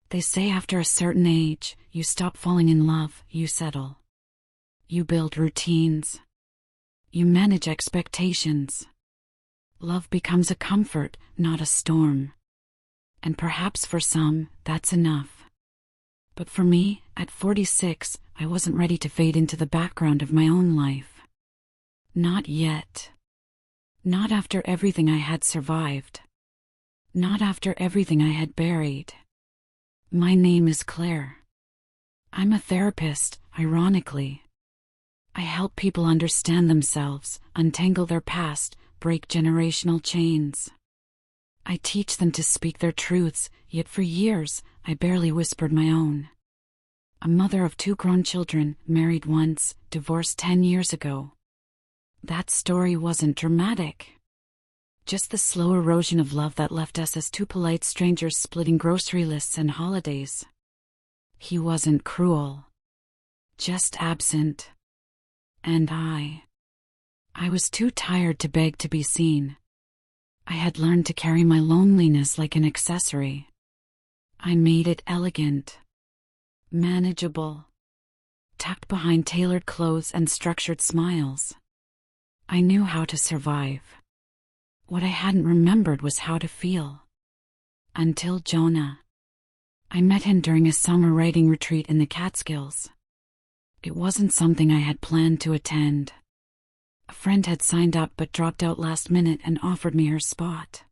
They say after a certain age, you stop falling in love, you settle. You build routines. You manage expectations. Love becomes a comfort, not a storm. And perhaps for some, that's enough. But for me, at 46, I wasn't ready to fade into the background of my own life. Not yet. Not after everything I had survived. Not after everything I had buried. My name is Claire. I'm a therapist, ironically. I help people understand themselves, untangle their past, break generational chains. I teach them to speak their truths, yet for years, I barely whispered my own. A mother of 2 grown children, married once, divorced 10 years ago. That story wasn't dramatic. Just the slow erosion of love that left us as 2 polite strangers splitting grocery lists and holidays. He wasn't cruel. Just absent. And I was too tired to beg to be seen. I had learned to carry my loneliness like an accessory. I made it elegant. Manageable. Tucked behind tailored clothes and structured smiles. I knew how to survive. What I hadn't remembered was how to feel. Until Jonah. I met him during a summer writing retreat in the Catskills. It wasn't something I had planned to attend. A friend had signed up but dropped out last minute and offered me her spot.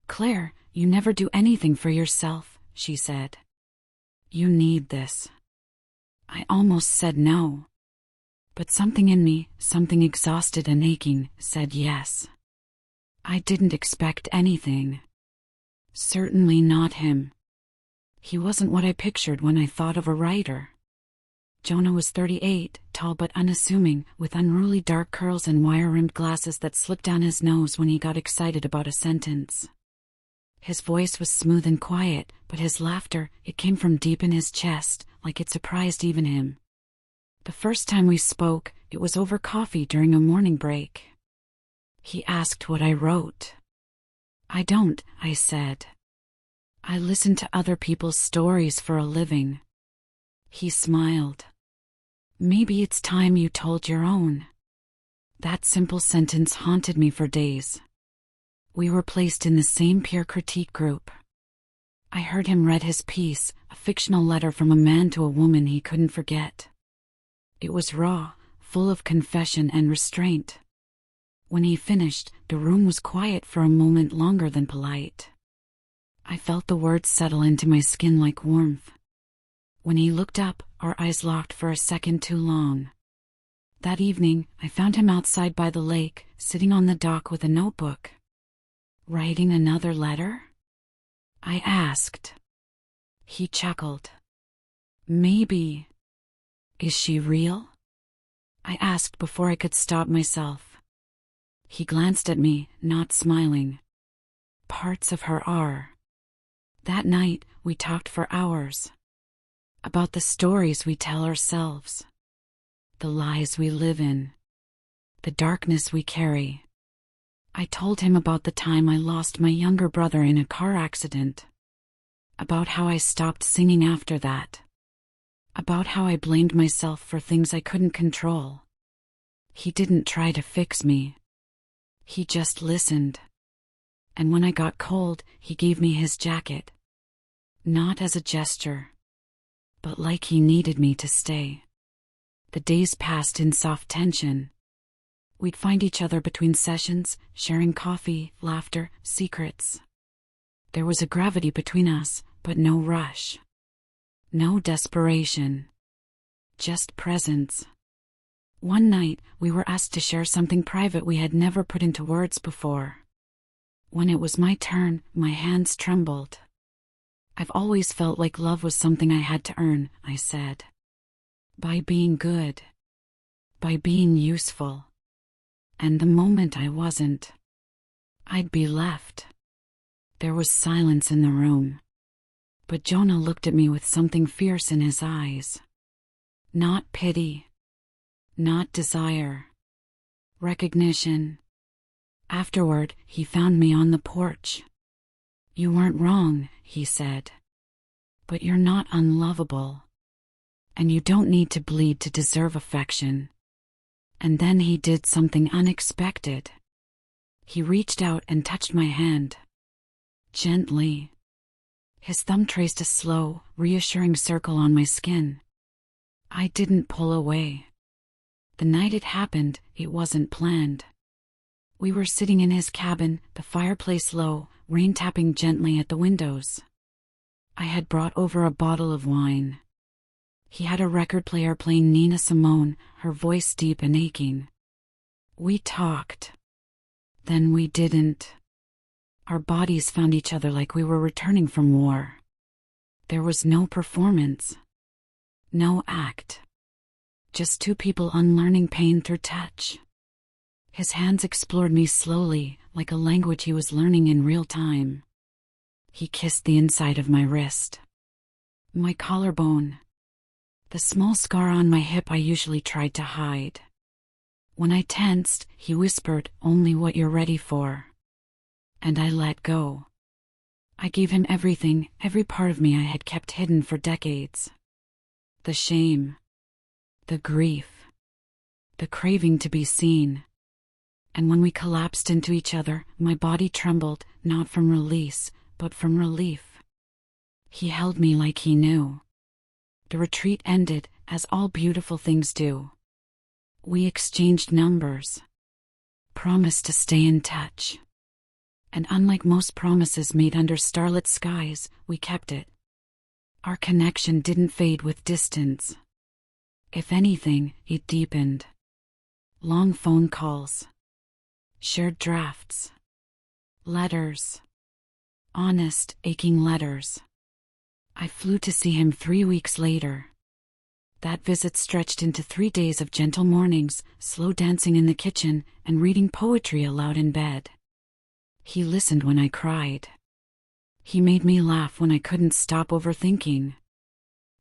"Claire, you never do anything for yourself," she said. "You need this." I almost said no. But something in me, something exhausted and aching, said yes. I didn't expect anything. Certainly not him. He wasn't what I pictured when I thought of a writer. Jonah was 38, tall but unassuming, with unruly dark curls and wire-rimmed glasses that slipped down his nose when he got excited about a sentence. His voice was smooth and quiet, but his laughter, it came from deep in his chest, like it surprised even him. The first time we spoke, it was over coffee during a morning break. He asked what I wrote. "I don't," I said. "I listen to other people's stories for a living." He smiled. "Maybe it's time you told your own." That simple sentence haunted me for days. We were placed in the same peer critique group. I heard him read his piece, a fictional letter from a man to a woman he couldn't forget. It was raw, full of confession and restraint. When he finished, the room was quiet for a moment longer than polite. I felt the words settle into my skin like warmth. When he looked up, our eyes locked for a second too long. That evening, I found him outside by the lake, sitting on the dock with a notebook. "Writing another letter?" I asked. He chuckled. "Maybe." "Is she real?" I asked before I could stop myself. He glanced at me, not smiling. "Parts of her are." That night, we talked for hours. About the stories we tell ourselves. The lies we live in. The darkness we carry. I told him about the time I lost my younger brother in a car accident. About how I stopped singing after that. About how I blamed myself for things I couldn't control. He didn't try to fix me. He just listened. And when I got cold, he gave me his jacket. Not as a gesture, but like he needed me to stay. The days passed in soft tension. We'd find each other between sessions, sharing coffee, laughter, secrets. There was a gravity between us, but no rush. No desperation. Just presence. One night, we were asked to share something private we had never put into words before. When it was my turn, my hands trembled. "I've always felt like love was something I had to earn," I said. "By being good. By being useful. And the moment I wasn't, I'd be left." There was silence in the room. But Jonah looked at me with something fierce in his eyes. Not pity. Not desire. Recognition. Afterward, he found me on the porch. "You weren't wrong," he said. but you're not unlovable. And you don't need to bleed to deserve affection. And then he did something unexpected. He reached out and touched my hand. Gently. His thumb traced a slow, reassuring circle on my skin. I didn't pull away. The night it happened, it wasn't planned. We were sitting in his cabin, the fireplace low, rain tapping gently at the windows. I had brought over a bottle of wine. He had a record player playing Nina Simone, her voice deep and aching. We talked. Then we didn't. Our bodies found each other like we were returning from war. There was no performance. No act. Just two people unlearning pain through touch. His hands explored me slowly, like a language he was learning in real time. He kissed the inside of my wrist. My collarbone. The small scar on my hip I usually tried to hide. When I tensed, he whispered, "Only what you're ready for." And I let go. I gave him everything, every part of me I had kept hidden for decades. The shame. The grief. The craving to be seen. And when we collapsed into each other, my body trembled, not from release, but from relief. He held me like he knew. The retreat ended, as all beautiful things do. We exchanged numbers. Promised to stay in touch. And unlike most promises made under starlit skies, we kept it. Our connection didn't fade with distance. If anything, it deepened. Long phone calls. Shared drafts. Letters. Honest, aching letters. I flew to see him 3 weeks later. That visit stretched into 3 days of gentle mornings, slow dancing in the kitchen, and reading poetry aloud in bed. He listened when I cried. He made me laugh when I couldn't stop overthinking.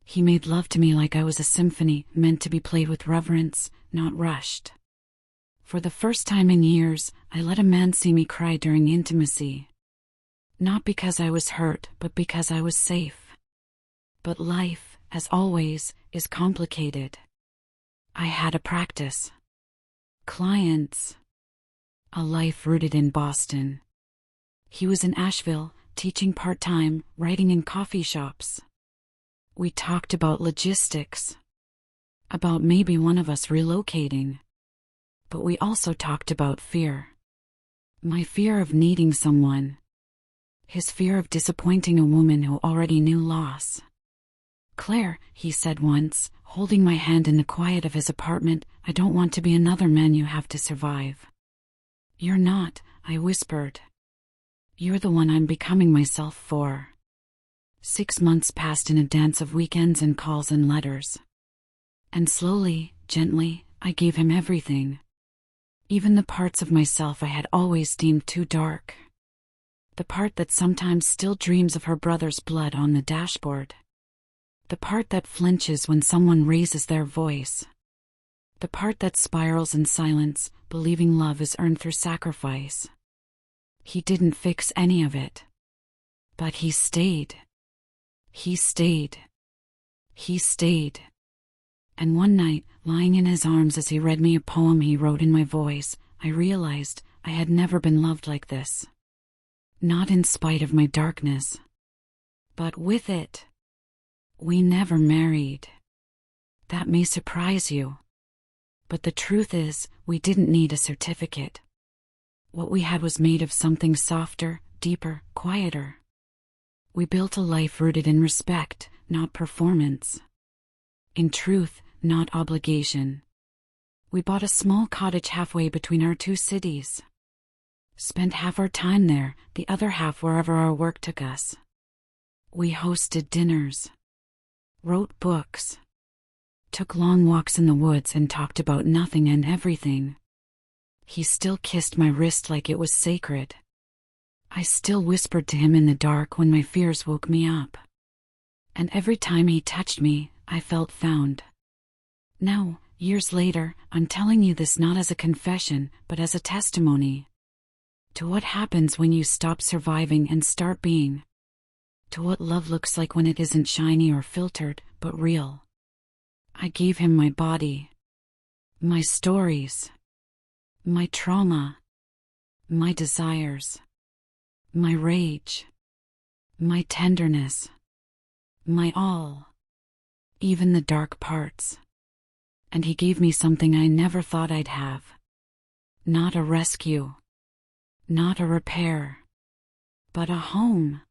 He made love to me like I was a symphony, meant to be played with reverence, not rushed. For the first time in years, I let a man see me cry during intimacy. Not because I was hurt, but because I was safe. But life, as always, is complicated. I had a practice. Clients. A life rooted in Boston. He was in Asheville, teaching part-time, writing in coffee shops. We talked about logistics. About maybe one of us relocating. But we also talked about fear. My fear of needing someone. His fear of disappointing a woman who already knew loss. "Claire," he said once, holding my hand in the quiet of his apartment, "I don't want to be another man you have to survive." "You're not," I whispered. "You're the one I'm becoming myself for." 6 months passed in a dance of weekends and calls and letters. And slowly, gently, I gave him everything. Even the parts of myself I had always deemed too dark. The part that sometimes still dreams of her brother's blood on the dashboard. The part that flinches when someone raises their voice. The part that spirals in silence, believing love is earned through sacrifice. He didn't fix any of it. But he stayed. He stayed. He stayed. And one night, lying in his arms as he read me a poem he wrote in my voice, I realized I had never been loved like this. Not in spite of my darkness. But with it. We never married. That may surprise you. But the truth is, we didn't need a certificate. What we had was made of something softer, deeper, quieter. We built a life rooted in respect, not performance. In truth, not obligation. We bought a small cottage halfway between our two cities. Spent half our time there, the other half wherever our work took us. We hosted dinners. Wrote books. Took long walks in the woods and talked about nothing and everything. He still kissed my wrist like it was sacred. I still whispered to him in the dark when my fears woke me up. And every time he touched me, I felt found. Now, years later, I'm telling you this not as a confession, but as a testimony to what happens when you stop surviving and start being. to what love looks like when it isn't shiny or filtered, but real. I gave him my body, my stories, my trauma, my desires, my rage, my tenderness, my all, even the dark parts. And he gave me something I never thought I'd have. Not a rescue, not a repair, but a home.